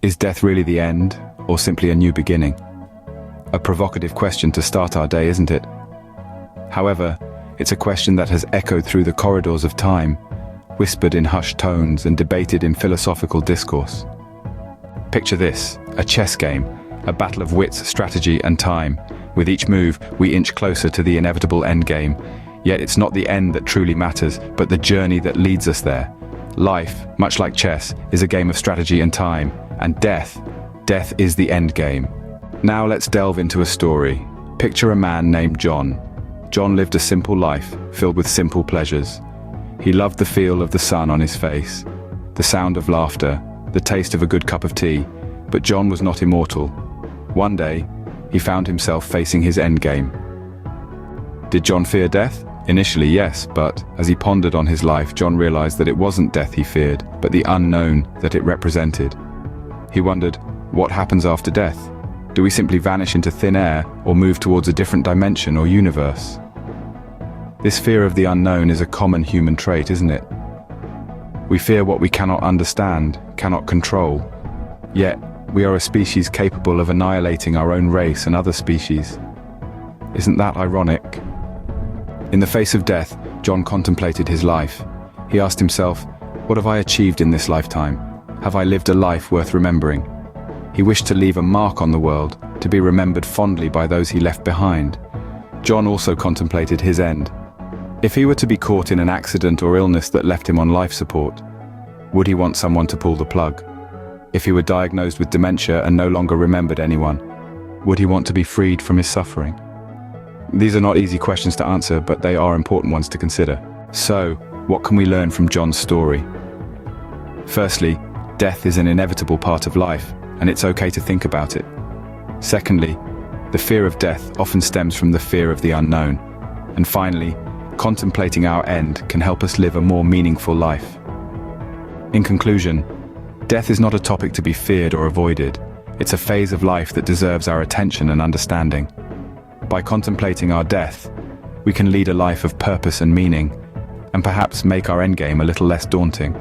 Is death really the end, or simply a new beginning? A provocative question to start our day, isn't it? However, it's a question that has echoed through the corridors of time, whispered in hushed tones and debated in philosophical discourse. Picture this, a chess game, a battle of wits, strategy and time. With each move, we inch closer to the inevitable endgame. Yet it's not the end that truly matters, but the journey that leads us there. Life, much like chess, is a game of strategy and time, and death is the end game. Now let's delve into a story. Picture a man named John. John lived a simple life, filled with simple pleasures. He loved the feel of the sun on his face, the sound of laughter, the taste of a good cup of tea, but John was not immortal. One day, he found himself facing his endgame. Did John fear death? Initially, yes, but as he pondered on his life, John realized that it wasn't death he feared, but the unknown that it represented. He wondered, what happens after death? Do we simply vanish into thin air or move towards a different dimension or universe? This fear of the unknown is a common human trait, isn't it? We fear what we cannot understand, cannot control. Yet, we are a species capable of annihilating our own race and other species. Isn't that ironic? In the face of death, John contemplated his life. He asked himself, what have I achieved in this lifetime? Have I lived a life worth remembering? He wished to leave a mark on the world, to be remembered fondly by those he left behind. John also contemplated his end. If he were to be caught in an accident or illness that left him on life support, would he want someone to pull the plug? If he were diagnosed with dementia and no longer remembered anyone, would he want to be freed from his suffering? These are not easy questions to answer, but they are important ones to consider. So, what can we learn from John's story? Firstly, death is an inevitable part of life, and it's okay to think about it. Secondly, the fear of death often stems from the fear of the unknown. And finally, contemplating our end can help us live a more meaningful life. In conclusion, death is not a topic to be feared or avoided. It's a phase of life that deserves our attention and understanding. By contemplating our death, we can lead a life of purpose and meaning, and perhaps make our endgame a little less daunting.